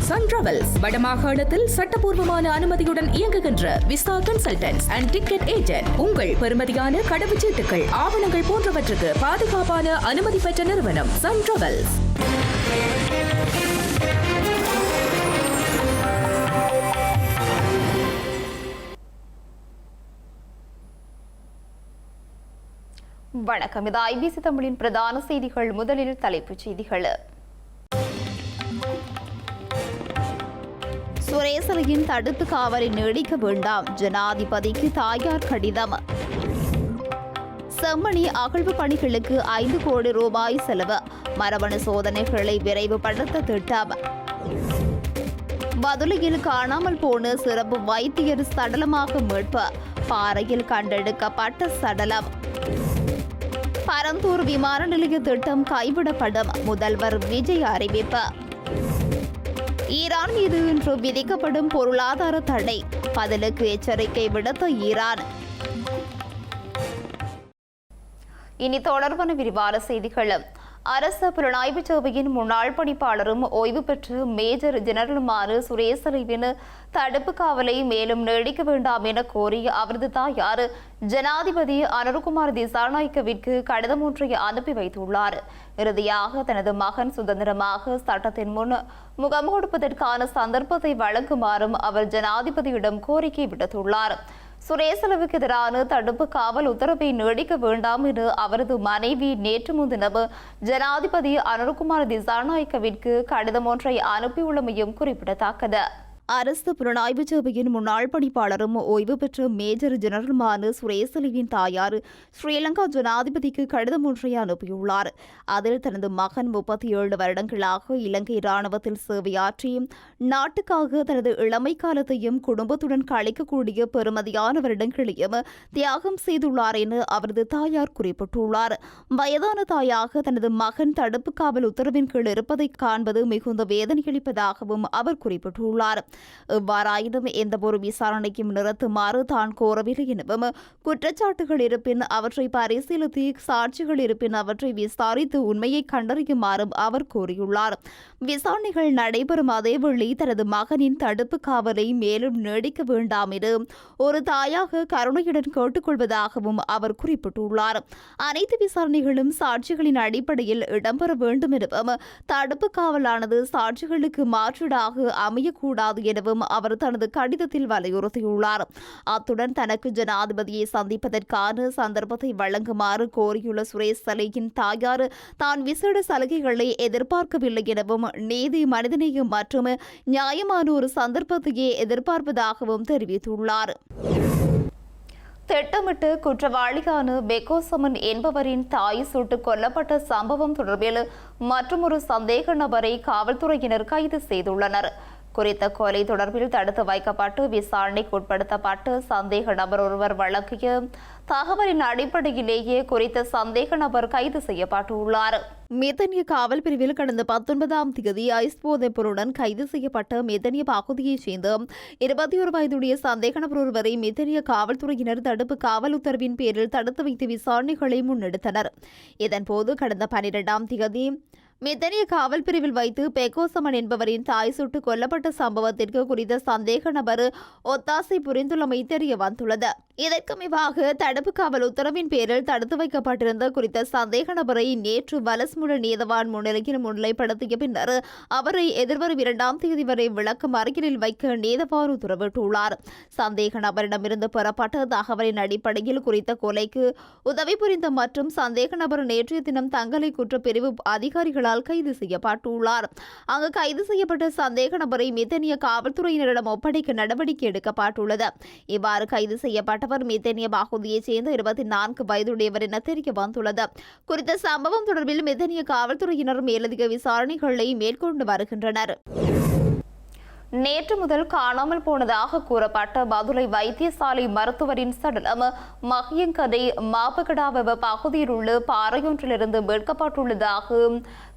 Sun travels வடமாகாணத்தில் சட்டபூர்வமான அனுமதியுடன் இயங்குகின்ற visa consultants and ticket agent. உங்கள் பெறுமதியான கடவுச்சீட்டுகள், ஆவணங்கள் போன்றவற்றுக்கு பாதுகாப்பான அனுமதி பெற்ற நிறுவனம் சன் டிராவல்ஸ். வணக்கம். இது ஐபிசி தமிழின் பிரதான செய்திகள். முதலில் தலைப்புச் செய்திகள். சுரேசலையின் தடுப்பு காவலை நீடிக்க வேண்டாம், ஜனாதிபதிக்கு தாயார் கடிதம். செம்மணி அகழ்வு பணிகளுக்கு 5 கோடி ரூபாய் செலவு, மரபணு சோதனைகளை விரைவுபடுத்த திட்டம். பதுளையில் காணாமல் போன சிறப்பு வைத்தியர் சடலமாக மீட்பு, பாறையில் கண்டெடுக்கப்பட்ட சடலம். பரந்தூர் விமான நிலைய திட்டம் கைவிடப்படும், முதல்வர் விஜய் அறிவிப்பு. ஈரான் மீது இன்று விதிக்கப்படும் பொருளாதார தடை, பதிலுக்கு எச்சரிக்கை விடுத்த ஈரான். இனி தொடர்பான விரிவான செய்திகள். அரசு புலனாய்வு சேவையின் முன்னாள் பணிப்பாளரும் ஓய்வு பெற்ற மேஜர் ஜெனரலுமான சுரேசலிவின் தடுப்பு காவலை மேலும் நீடிக்க வேண்டாம் என கோரி அவரது தாயார் ஜனாதிபதி அனுருகுமார் திசாநாயக்கவிற்கு கடிதம் ஒன்றை அனுப்பி வைத்துள்ளார். இறுதியாக தனது மகன் சுதந்திரமாக சட்டத்தின் முன் முகம் கொடுப்பதற்கான சந்தர்ப்பத்தை வழங்குமாறும் அவர் ஜனாதிபதியிடம் கோரிக்கை விடுத்துள்ளார். சுரேசலவுக்கு எதிரான தடுப்பு காவல் உத்தரவை நீடிக்க வேண்டாம் என அவரது மனைவி நேற்று முன்தினம் ஜனாதிபதி அனுருகுமார் திசாநாயக்கவிற்கு கடிதம் ஒன்றை அனுப்பியுள்ளமையும் குறிப்பிடத்தக்கது. அரசு புலனாய்வு சேவையின் முன்னாள் பணிப்பாளரும் ஓய்வு பெற்ற மேஜர் ஜெனரலுமான சுரேசலிவின் தாயார் ஸ்ரீலங்கா ஜனாதிபதிக்கு கடிதம் ஒன்றை அனுப்பியுள்ளார். அதில் தனது மகன் 37 வருடங்களாக இலங்கை இராணுவத்தில் சேவையாற்றி நாட்டுக்காக தனது இளமை காலத்தையும் குடும்பத்துடன் கழிக்கக்கூடிய பெருமதியான வருடங்களையும் தியாகம் செய்துள்ளார் என அவரது தாயார் குறிப்பிட்டுள்ளார். வயதான தாயாக தனது மகன் தடுப்பு காவல் உத்தரவின் கீழ் இருப்பதை காண்பது மிகுந்த வேதனையளிப்பதாகவும் அவர் குறிப்பிட்டுள்ளார். எவ்வாறாயினும் எந்தவொரு விசாரணைக்கும் நிறுத்துமாறு தான் கோரவில்லை எனவும், குற்றச்சாட்டுகள் இருப்பின் அவற்றை பரிசீலித்து சாட்சிகள் இருப்பின் அவற்றை விசாரித்து உண்மையை கண்டறியுமாறும் அவர் கோரியுள்ளார். விசாரணைகள் நடைபெறும் அதேவேளை தனது மகனின் தடுப்பு காவலை மேலும் நீடிக்க வேண்டாம் என ஒரு தாயாக கருணையுடன் கேட்டுக்கொள்வதாகவும் அவர் குறிப்பிட்டுள்ளார். அனைத்து விசாரணைகளும் சாட்சிகளின் அடிப்படையில் இடம்பெற வேண்டும் எனவும், தடுப்பு காவலானது சாட்சிகளுக்கு மாற்றீடாக அமையக்கூடாது எனவும் அவர் தனது கடிதத்தில் வலியுறுத்தியுள்ளார். அத்துடன் தனக்கு ஜனாதிபதியை சந்திப்பதற்கான சந்தர்ப்பத்தை வழங்குமாறு கோரியுள்ள சுரேசலையின் தாயார் தான் விசேட சலுகைகளை எதிர்பார்க்கவில்லை எனவும், நீதி, மனிதநேயம் மற்றும் நியாயமான ஒரு சந்தர்ப்பத்தையே எதிர்பார்ப்பதாகவும் தெரிவித்துள்ளார். திட்டமிட்டு குற்றவாளியான பெக்கோசமன் என்பவரின் தாய் சுட்டுக் கொல்லப்பட்ட சம்பவம் தொடர்பில் மற்றொரு சந்தேக நபரை காவல்துறையினர் கைது செய்துள்ளனர். குறித்த கொலை தொடர்பில் தடுத்து வைக்கப்பட்டு விசாரணைக்கு உட்படுத்தப்பட்டு சந்தேக நபர் ஒருவர் வழங்கிய தகவலின் அடிப்படையிலேயே குறித்த சந்தேக நபர் கைது செய்யப்பட்டுள்ளார். மெதனிய காவல் பிரிவில் கடந்த 19ஆம் தேதி ஐஸ் போதைப் பொருளுடன் கைது செய்யப்பட்ட மெதனிய பகுதியைச் சேர்ந்த 21 வயதுடைய சந்தேக நபர் ஒருவரை மெதனிய காவல்துறையினர் தடுப்பு காவல் உத்தரவின் பேரில் தடுத்து வைத்து விசாரணைகளை முன்னெடுத்தனர். இதன்போது கடந்த 12ஆம் தேதி மெதனிய காவல் பிரிவில் வைத்து பெக்கோசமன் என்பவரின் தாய் சுட்டுக் கொல்லப்பட்ட சம்பவத்திற்கு குறித்த சந்தேக நபர் ஒத்தாசை புரிந்துள்ளமை தெரிய வந்துள்ளது. இதற்கமைவாக தடுப்பு காவல் உத்தரவின் பேரில் தடுத்து வைக்கப்பட்டிருந்த குறித்த சந்தேக நபரை நேற்று வலஸ்முல நீதவான் முன்னிலையில் முன்னிலைப்படுத்திய பின்னர் அவரை எதிர்வரும் 2ஆம் தேதி வரை விளக்க மறியலில் வைக்க நீதவான் உத்தரவிட்டுள்ளார். சந்தேக நபரிடமிருந்து பெறப்பட்ட தகவலின் அடிப்படையில் குறித்த கொலைக்கு உதவி புரிந்த மற்றும் சந்தேக நபர் நேற்றைய தினம் தங்களை குற்றப்பிரிவு அதிகாரிகளால் கைது செய்யப்பட்டுள்ளார். அங்கு கைது செய்யப்பட்ட சந்தேக நபரை மெதனிய காவல்துறையினரிடம் ஒப்படைக்க நடவடிக்கை எடுக்கப்பட்டுள்ளது. இவ்வாறு கைது செய்யப்பட்டவர் மெதனிய பகுதியைச் சேர்ந்த 24 வயதுடையவர் என தெரிய வந்துள்ளது. குறித்த சம்பவம் தொடர்பில் மெதனிய காவல்துறையினர் மேலதிக விசாரணைகளை மேற்கொண்டு வருகின்றனர். நேற்று முதல் காணாமல் போனதாக கூறப்பட்ட பதுளை வைத்தியசாலை மருத்துவரின் சடலம் மகியங்கடை மாபகடாவ பகுதியில் உள்ள பாறையொன்றிலிருந்து மீட்கப்பட்டுள்ளதாக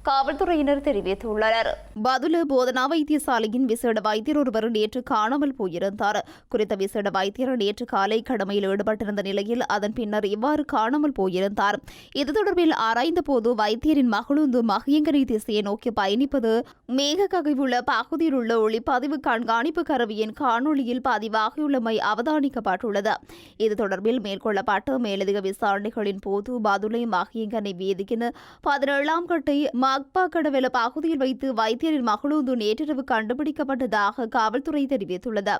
காவல்துறையினர் தெரிவித்துள்ளனர். பதுளை போதனா வைத்தியசாலையின் விசேட வைத்தியர் ஒருவர் நேற்று காணாமல் போயிருந்தார். குறித்த விசேட வைத்தியர் நேற்று காலை கடமையில் ஈடுபட்டிருந்த நிலையில் அதன் பின்னர் இவ்வாறு காணாமல் போயிருந்தார். இது தொடர்பில் ஆராய்ந்த போது வைத்தியரின் மகளுந்து மகியங்கரை திசையை நோக்கி பயணிப்பது மேகக்ககைவுள்ள பகுதியில் உள்ள ஒளிப்பதிவு கண்காணிப்பு கருவியின் காணொலியில் பதிவாகியுள்ளமை அவதானிக்கப்பட்டுள்ளது. இது தொடர்பில் மேற்கொள்ளப்பட்ட மேலதிக விசாரணைகளின் போது பதுளை மகியங்கனை வீதியின் 17ஆம் கட்டை மக்பாக்கடவெல பகுதியில் வைத்து வைத்தியரின் மகளூந்து நேற்றிரவு கண்டுபிடிக்கப்பட்டதாக காவல்துறை தெரிவித்துள்ளது.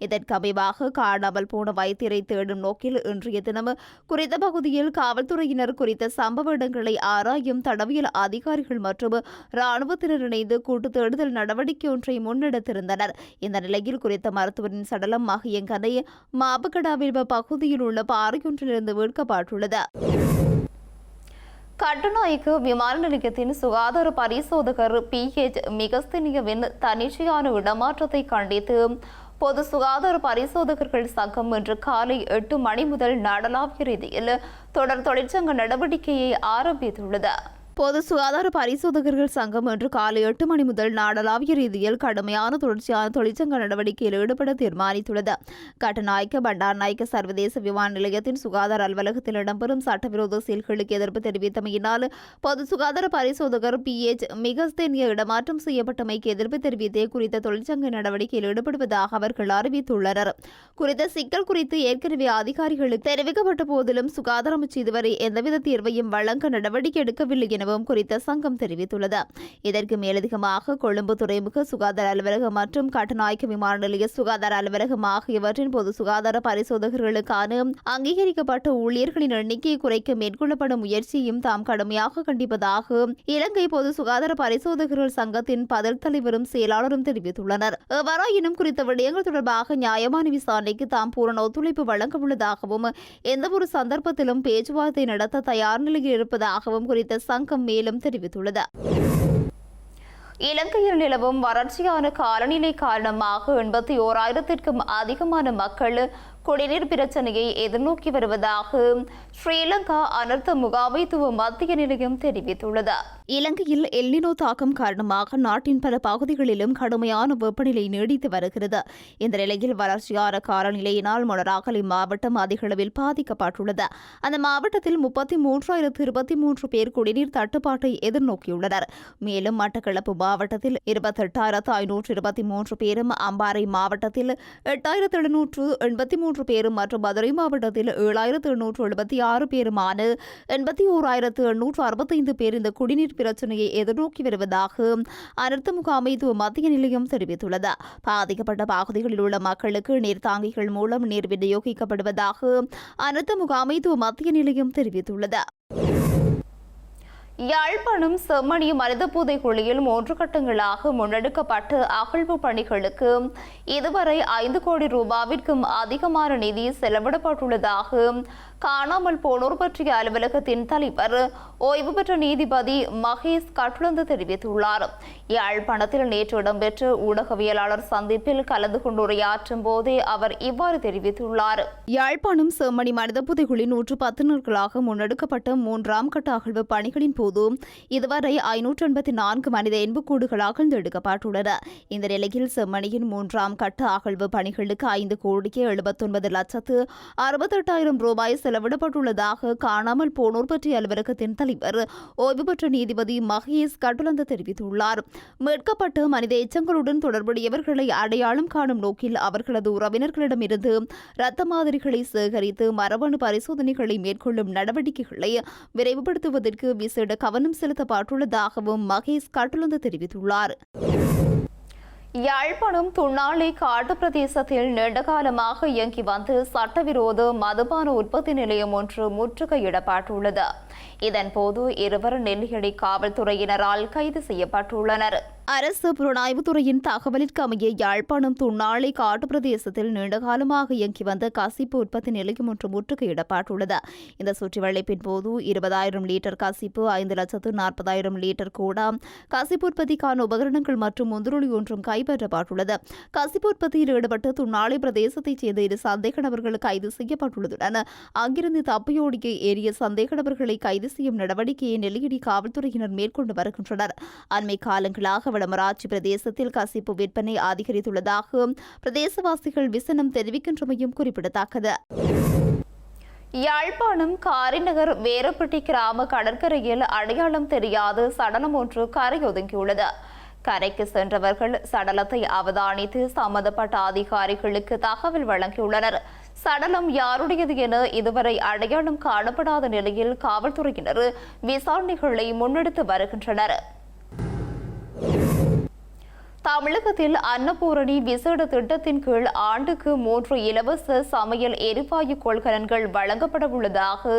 இதற்கு அமைவாக காணாமல் போன வைத்தியரை தேடும் நோக்கில் இன்றைய தினம் குறித்த பகுதியில் காவல்துறையினர் குறித்த சம்பவ இடங்களை ஆராயும் தடவியல் அதிகாரிகள் மற்றும் இராணுவத்தினர் இணைந்து கூட்டு தேடுதல் நடவடிக்கை ஒன்றை முன்னெடுத்திருந்தனர். இந்த நிலையில் குறித்த மருத்துவரின் சடலம் மகியங்கனை மாபகடாவில் பகுதியில் உள்ள பாறையொன்றிலிருந்து மீட்கப்பட்டுள்ளது. கட்டுநாயக்க விமான நிலையத்தின் சுகாதார பரிசோதகர் PH மிகஸ்தினியவின் தன்னிச்சையான இடமாற்றத்தை கண்டித்து பொது சுகாதார பரிசோதகர்கள் சங்கம் இன்று காலை 8 மணி முதல் நாடளாவிய ரீதியில் தொடர் தொழிற்சங்க நடவடிக்கையை ஆரம்பித்துள்ளது. பொது சுகாதார பரிசோதகர்கள் சங்கம் இன்று காலை 8 மணி முதல் நாடளாவிய ரீதியில் கடுமையான தொடர்ச்சியான தொழிற்சங்க நடவடிக்கையில் ஈடுபட தீர்மானித்துள்ளது. கட்டுநாயக்க பண்டாரநாயக்க சர்வதேச விமான நிலையத்தின் சுகாதார அலுவலகத்தில் இடம்பெறும் சட்டவிரோத செயல்களுக்கு எதிர்ப்பு தெரிவித்தமையினால் பொது சுகாதார பரிசோதகர் PH மிகஸ்தேனிய இடமாற்றம் செய்யப்பட்டமைக்கு எதிர்ப்பு தெரிவித்தே குறித்த தொழிற்சங்க நடவடிக்கையில் ஈடுபடுவதாக அவர்கள் அறிவித்துள்ளனர். குறித்த சிக்கல் குறித்து ஏற்கனவே அதிகாரிகளுக்கு தெரிவிக்கப்பட்ட போதிலும் சுகாதார அமைச்சு இதுவரை எந்தவித தீர்வையும் வழங்க நடவடிக்கை எடுக்கவில்லை எனவும் குறித்த சங்கம் தெரிவித்துள்ளது. இதற்கு மேலதிகமாக கொழும்பு துறைமுக சுகாதார அலுவலகம் மற்றும் கட்டுநாயக்க விமான நிலைய சுகாதார அலுவலகம் ஆகியவற்றின் பொது சுகாதார பரிசோதகர்களுக்கான அங்கீகரிக்கப்பட்ட ஊழியர்களின் எண்ணிக்கையை குறைக்க மேற்கொள்ளப்படும் முயற்சியையும் தாம் கடுமையாக கண்டிப்பதாக இலங்கை பொது சுகாதார பரிசோதகர்கள் சங்கத்தின் பதில் தலைவரும் செயலாளரும் தெரிவித்துள்ளனர். எவ்வாறாயினும் குறித்த விடயங்கள் தொடர்பாக நியாயமான விசாரணைக்கு தாம் பூரண ஒத்துழைப்பு வழங்க உள்ளதாகவும் எந்தவொரு சந்தர்ப்பத்திலும் பேச்சுவார்த்தை நடத்த தயார் நிலையில் இருப்பதாகவும் குறித்த சங்கம் மேலும் தெரிவித்துள்ளது. இலங்கையில் நிலவும் வறட்சியான காலநிலை காரணமாக 81,000க்கும் அதிகமான மக்கள் குடிநீர் பிரச்சனையை எதிர்நோக்கி வருவதாக ஸ்ரீலங்கா அனர்த்த முகாமைத்துவ மத்திய நிலையம் தெரிவித்துள்ளது. இலங்கையில் எல்னினோ தாக்கம் காரணமாக நாட்டின் பல பகுதிகளிலும் கடுமையான வெப்பநிலை நீடித்து வருகிறது. இந்த நிலையில் வறட்சியான காலநிலையினால் மொனராகலை மாவட்டம் அதிகளவில் பாதிக்கப்பட்டுள்ளது. அந்த மாவட்டத்தில் 33,023 பேர் குடிநீர் தட்டுப்பாட்டை எதிர்நோக்கியுள்ளனர். மேலும் மட்டக்களப்பு மாவட்டத்தில் 28,523 பேரும், அம்பாறை மாவட்டத்தில் 8,783 பேரும் மற்றும் மதுரை மாவட்டத்தில் 7,876 பேருமான 81,865 பேர் இந்த குடிநீர் பிரச்சனையை எதிர்நோக்கி வருவதாக அனர்த்த முகாமைத்துவ மத்திய நிலையம் தெரிவித்துள்ளது. பாதிக்கப்பட்ட பகுதிகளில் உள்ள மக்களுக்கு நீர்த்தாங்கிகள் மூலம் நீர் விநியோகிக்கப்படுவதாக அனர்த்த முகாமைத்துவ மத்திய நிலையம் தெரிவித்துள்ளது. யாழ்ப்பாணம் செம்மணி மனித புதைகுழியில் 3 கட்டங்களாக முன்னெடுக்கப்பட்ட அகழ்வு பணிகளுக்கு இதுவரை 5 கோடி ரூபாவிற்கும் அதிகமான நிதி செலவிடப்பட்டுள்ளதாக காணாமல் போனோர் பற்றிய அலுவலகத்தின் தலைவர் ஓய்வு பெற்ற நீதிபதி மகேஷ் கட்டுலந்து தெரிவித்துள்ளார். யாழ்ப்பாணத்தில் நேற்று இடம்பெற்ற ஊடகவியலாளர் சந்திப்பில் கலந்து கொண்டு உரையாற்றும் போதே அவர் இவ்வாறு தெரிவித்துள்ளார். யாழ்ப்பாணம் செம்மணி மனித புதைகுழி 110 நாட்களாக முன்னெடுக்கப்பட்ட 3ஆம் கட்ட அகழ்வு பணிகளின் போது இதுவரை 584 மனித எண்புக்கூடுகள் அகழ்ந்தெடுக்கப்பட்டுள்ளன. இந்த நிலையில் செம்மணியின் 3ஆம் கட்ட அகழ்வு பணிகளுக்கு 5,79,68,000 ரூபாய் செலவிடப்பட்டுள்ளதாக காணாமல் போனோர் பற்றிய அலுவலகத்தின் தலைவர் ஓய்வு பெற்ற நீதிபதி மகேஷ் கட்டுலந்த தெரிவித்துள்ளார். மீட்கப்பட்ட மனித எச்சங்களுடன் தொடர்புடையவர்களை அடையாளம் காணும் நோக்கில் அவர்களது உறவினர்களிடமிருந்து இரத்த மாதிரிகளை சேகரித்து மரபணு பரிசோதனைகளை மேற்கொள்ளும் நடவடிக்கைகளை விரைவுபடுத்துவதற்கு விசேட கவனம் செலுத்தப்பட்டுள்ளதாகவும் மகேஷ் கட்டுலந்த தெரிவித்துள்ளார். யாழ்ப்பாணம் துண்ணாலை காட்டு பிரதேசத்தில் நீண்டகாலமாக இயங்கி வந்து சட்டவிரோத மதுபான உற்பத்தி நிலையம் ஒன்று முற்றுகையிடப்பட்டுள்ளது. இதன்போது 2 நெல்லியடி காவல்துறையினரால் கைது செய்யப்பட்டுள்ளனர். அரசு புலனாய்வுத்துறையின் தகவலிற்கு அமைய யாழ்ப்பாணம் துண்ணாலை காட்டு பிரதேசத்தில் நீண்டகாலமாக இயங்கி வந்த கசிப்பு உற்பத்தி நிலையம் ஒன்று முற்றுகையிடப்பட்டுள்ளது. இந்த சுற்றிவளைப்பின் போது 20,000 லிட்டர் கசிப்பு, 5,40,000 லிட்டர் கூட கசிப்பு உற்பத்திக்கான உபகரணங்கள் மற்றும் முந்துருளி ஒன்றும் கைப்பற்றப்பட்டுள்ளது. கசிப்பு உற்பத்தியில் ஈடுபட்டு துண்ணாலை பிரதேசத்தைச் சேர்ந்த 2 சந்தேக நபர்கள் கைது செய்யப்பட்டுள்ளதுடன் அங்கிருந்து தப்பியோடிய ஏறிய சந்தேக நபர்களை கைது செய்யும் நடவடிக்கையை நெல்லியடி காவல்துறையினர் மேற்கொண்டு வருகின்றனர். அண்மை காலங்களாக வடமராட்சி பிரதேசத்தில் கசிப்பு விற்பனை அதிகரித்துள்ளதாக பிரதேசவாசிகள் விசனம் தெரிவிக்கின்றமையும் குறிப்பிடத்தக்கது. யாழ்ப்பாணம் காரிநகர் வேரப்பட்டி கிராம கடற்கரையில் அடையாளம் தெரியாத சடலம் ஒன்று கரையொதுங்கியுள்ளது. கரைக்கு சென்றவர்கள் சடலத்தை அவதானித்து சம்பந்தப்பட்ட அதிகாரிகளுக்கு தகவல் வழங்கியுள்ளனர். சடலம் யாருடையது என இதுவரை அடையாளம் காணப்படாத நிலையில் காவல்துறையினர் விசாரணைகளை முன்னெடுத்து வருகின்றனர். தமிழகத்தில் அன்னபூரணி விசேட திட்டத்தின் கீழ் ஆண்டுக்கு 3 இலவச சமையல் எரிவாயு கொள்கலன்கள் வழங்கப்பட உள்ளதாக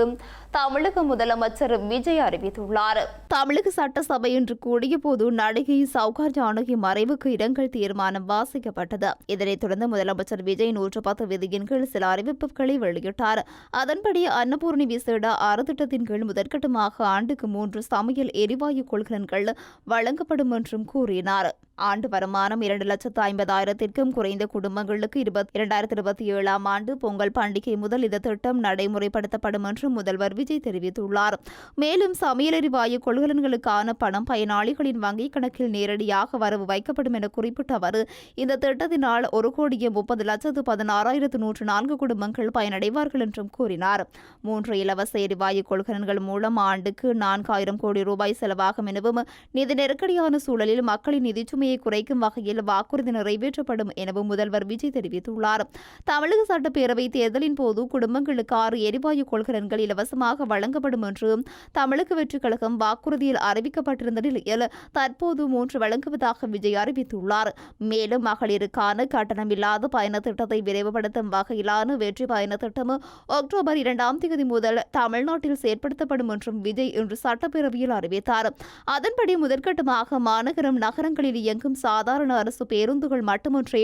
தமிழக முதலமைச்சர் விஜய் அறிவித்துள்ளார். தமிழக சட்டசபை இன்று கூடிய போது நடிகை சௌகார் ஜானகி மறைவுக்கு இரங்கல் தீர்மானம் வாசிக்கப்பட்டது. இதனைத் தொடர்ந்து முதலமைச்சர் விஜய் 110 விதியின் கீழ் சில அறிவிப்புகளை வெளியிட்டார். அதன்படி அன்னபூரணி விசேட 6 திட்டத்தின் கீழ் முதற்கட்டமாக ஆண்டுக்கு 3 சமையல் எரிவாயு கொள்கலன்கள் வழங்கப்படும் என்றும் கூறினார். ஆண்டு வருமானம் 2,50,000க்கும் குறைந்த குடும்பங்களுக்கு 2027ஆம் ஆண்டு பொங்கல் பண்டிகை முதல் இந்த திட்டம் நடைமுறைப்படுத்தப்படும் என்று முதல்வர் விஜய் தெரிவித்துள்ளார். மேலும் சமையல் எரிவாயு கொள்கலன்களுக்கான பணம் பயனாளிகளின் வங்கிக் கணக்கில் நேரடியாக வரவு வைக்கப்படும் என குறிப்பிட்ட அவர், இந்த திட்டத்தினால் 1,30,16,104 குடும்பங்கள் பயனடைவார்கள் என்றும் கூறினார். 3 இலவச எரிவாயு கொள்கலன்கள் மூலம் ஆண்டுக்கு 4,000 கோடி ரூபாய் செலவாகும் எனவும் நிதி நெருக்கடியான சூழலில் மக்களின் நிதிச்சுமை குறைக்கும் வகையில் வாக்குறுதி நிறைவேற்றப்படும் எனவும் முதல்வர் விஜய் தெரிவித்துள்ளார். தமிழக சட்டப்பேரவை தேர்தலின் போது குடும்பங்களுக்கு 6 எரிவாயு கொள்கலன்கள் இலவசமாக வழங்கப்படும் என்று தமிழக வெற்றிக் கழகம் வாக்குறுதியில் அறிவிக்கப்பட்டிருந்த நிலையில் தற்போது 3 வழங்குவதாக விஜய் அறிவித்துள்ளார். மேலும் மகளிருக்கான கட்டணமில்லாத பயண திட்டத்தை விரைவுபடுத்தும் வகையிலான வெற்றி பயண திட்டம் அக்டோபர் 2ஆம் தேதி முதல் தமிழ்நாட்டில் செயற்படுத்தப்படும் என்றும் விஜய் இன்று சட்டப்பேரவையில் அறிவித்தார். அதன்படி முதற்கட்டமாக மாநகரம் நகரங்களில் இயங்கும் சாதாரண அரசு பேருந்துகள் மட்டுமின்றி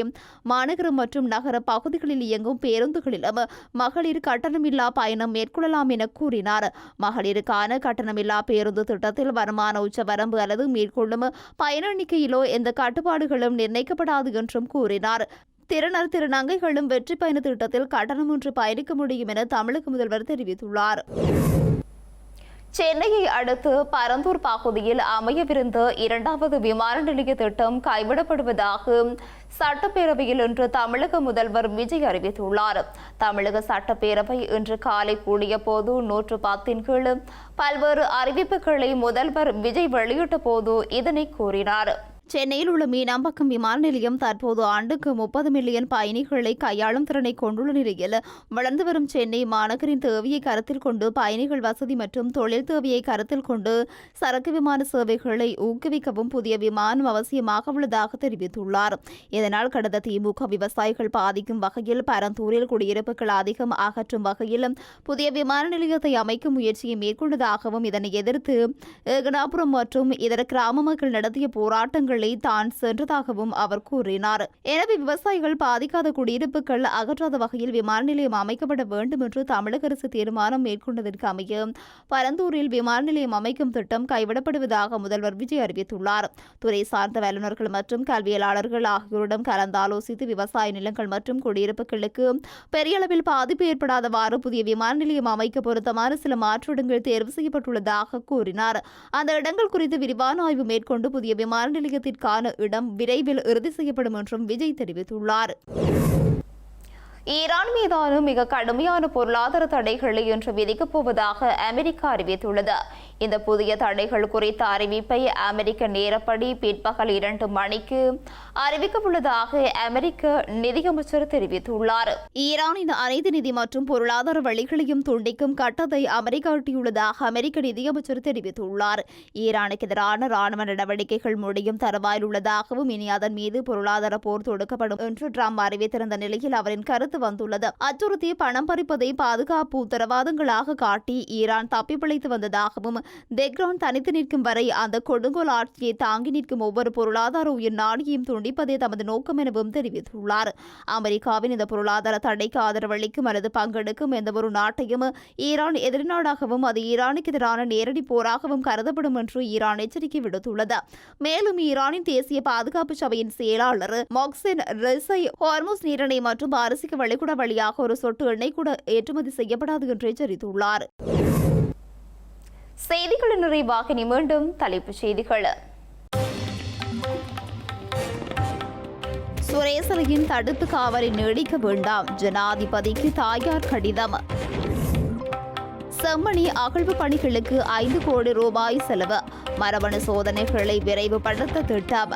மாநகரம் மற்றும் நகர பகுதிகளில் இயங்கும் பேருந்துகளிலும் மகளிர் கட்டணமில்லா பயணம் மேற்கொள்ளலாம் என கூறினார். மகளிருக்கான கட்டணமில்லா பேருந்து திட்டத்தில் வருமான உச்சவரம்பு அல்லது மேற்கொள்ளும் பயண எண்ணிக்கையிலோ எந்த கட்டுப்பாடுகளும் நிர்ணயிக்கப்படாது என்றும் கூறினார். திறனர் திருநங்கைகளும் வெற்றி பயண திட்டத்தில் கட்டணமின்றி பயணிக்க முடியும் என தமிழக முதல்வர் தெரிவித்துள்ளார். சென்னையை அடுத்து பரந்தூர் பகுதியில் அமையவிருந்த 2வது விமான நிலைய திட்டம் கைவிடப்படுவதாக சட்டப்பேரவையில் இன்று தமிழக முதல்வர் விஜய் அறிவித்துள்ளார். தமிழக சட்டப்பேரவை இன்று காலை கூடிய போது 110 கீழ் பல்வேறு அறிவிப்புகளை முதல்வர் விஜய் வெளியிட்ட போது இதனை கூறினார். சென்னையில் உள்ள மீனாம்பாக்கம் விமான நிலையம் தற்போது ஆண்டுக்கு 30 மில்லியன் பயணிகளை கையாளும் திறனை கொண்டுள்ள நிலையில் வளர்ந்து வரும் சென்னை மாநகரின் தேவையை கருத்தில் கொண்டு பயணிகள் வசதி மற்றும் தொழில் தேவையை கருத்தில் கொண்டு சரக்கு விமான சேவைகளை ஊக்குவிக்கவும் புதிய விமானம் அவசியமாக உள்ளதாக தெரிவித்துள்ளார். இதனால் கடந்த திமுக விவசாயிகள் பாதிக்கும் வகையில் பரந்தூரில் குடியிருப்புகள் அதிகம் அகற்றும் வகையில் புதிய விமான நிலையத்தை அமைக்கும் முயற்சியை மேற்கொண்டதாகவும் இதனை எதிர்த்து ஏகனாபுரம் மற்றும் இதர கிராம மக்கள் நடத்திய போராட்டங்கள் தான் சென்றதாகவும் அவர் கூறினார். எனவே விவசாயிகள் பாதிக்காத குடியிருப்புகள் அகற்றாத வகையில் விமான நிலையம் அமைக்கப்பட வேண்டும் என்று தமிழக அரசு தீர்மானம் மேற்கொண்டதற்கு அமைய பரந்தூரில் விமான நிலையம் அமைக்கும் திட்டம் கைவிடப்படுவதாக முதல்வர் விஜய் அறிவித்துள்ளார். துறை சார்ந்த வல்லுநர்கள் மற்றும் கல்வியலாளர்கள் ஆகியோரிடம் கலந்தாலோசித்து விவசாய நிலங்கள் மற்றும் குடியிருப்புகளுக்கு பெரிய அளவில் பாதிப்பு ஏற்படாதவாறு புதிய விமான நிலையம் அமைக்க பொருத்தமான சில மாற்றிடங்கள் தேர்வு செய்யப்பட்டுள்ளதாக கூறினார். அந்த இடங்கள் குறித்து விரிவான ஆய்வு மேற்கொண்டு புதிய விமான நிலையத்தில் இடம் விரைவில் இறுதி செய்யப்படும் என்றும் விஜய் தெரிவித்துள்ளார். ஈரான் மீதான மிக கடுமையான பொருளாதார தடைகளை இன்று விதிக்கப் போவதாக அமெரிக்கா அறிவித்துள்ளது. இந்த புதிய தடைகள் குறித்த அறிவிப்பை அமெரிக்க நேரப்படி பிற்பகல் 2 மணிக்கு அறிவிக்கவுள்ளதாக அமெரிக்க நிதியமைச்சர் தெரிவித்துள்ளார். ஈரானின் அனைத்து நிதி மற்றும் பொருளாதார வழிகளையும் துண்டிக்கும் கட்டத்தை அமெரிக்கா எட்டியுள்ளதாக அமெரிக்க நிதியமைச்சர் தெரிவித்துள்ளார். ஈரானுக்கு எதிரான ராணுவ நடவடிக்கைகள் முடியும் தருவாயில் உள்ளதாகவும் இனி அதன் மீது பொருளாதார போர் தொடுக்கப்படும் என்று ட்ரம்ப் அறிவித்திருந்த நிலையில் அவரின் கருத்து வந்துள்ளது. அச்சுறுத்தி பணம் பறிப்பதை பாதுகாப்பு உத்தரவாதங்களாக காட்டி ஈரான் தப்பி பிழைத்து வந்ததாகவும், தெஹ்ரான் தனித்து நிற்கும் வரை அந்த கொடுங்கோல் ஆட்சியை தாங்கி நிற்கும் ஒவ்வொரு பொருளாதார உயிர் நாடியையும் துண்டிப்பதே தமது நோக்கம் எனவும் தெரிவித்துள்ளார். அமெரிக்காவின் இந்த பொருளாதார தடைக்கு ஆதரவளிக்கும் அல்லது பங்கெடுக்கும் எந்தவொரு நாட்டையும் ஈரான் எதிர்நாடாகவும் அது ஈரானுக்கு எதிரான நேரடி போராகவும் கருதப்படும் என்று ஈரான் எச்சரிக்கை விடுத்துள்ளது. மேலும் ஈரானின் தேசிய பாதுகாப்பு சபையின் செயலாளர் மொக்சின் ரெசை ஹார்முஸ் நீரிணை மற்றும் பாரசீக வளைகுடா வழியாக ஒரு சொட்டு எண்ணெய் கூட ஏற்றுமதி செய்யப்படாது என்று எச்சரித்துள்ளார். செய்திகளின் நிறைவாக மீண்டும் தலைப்புச் செய்திகள். சுரேசலையின் தடுப்பு காவலை நீடிக்க வேண்டாம், ஜனாதிபதிக்கு தாயார் கடிதம். செம்மணி அகழ்வு பணிகளுக்கு 5 கோடி ரூபாய் செலவு, மரபணு சோதனைகளை விரைவுபடுத்த திட்டம்.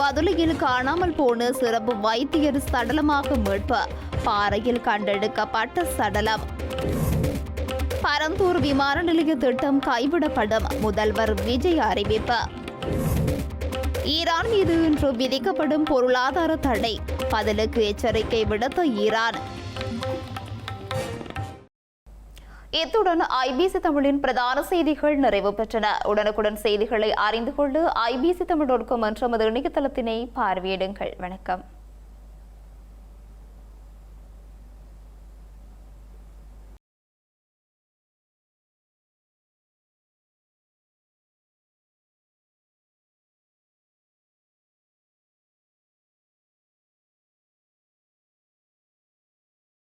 பதுளையில் காணாமல் போன சிறப்பு வைத்தியர் சடலமாக மீட்பு, பாறையில் கண்டெடுக்கப்பட்ட சடலம். பரந்தூர் விமான நிலைய திட்டம் கைவிடப்படும், முதல்வர் விஜய் அறிவிப்பு. ஈரான் மீது இன்று விதிக்கப்படும் பொருளாதார தடை, பதிலுக்கு எச்சரிக்கை விடுத்த ஈரான். இத்துடன் ஐபிசி தமிழின் பிரதான செய்திகள் நிறைவு பெற்றன. உடனுக்குடன் செய்திகளை அறிந்து கொண்டு IBCTamil.com என்ற இணையதளத்தினை பார்வையிடுங்கள். வணக்கம்.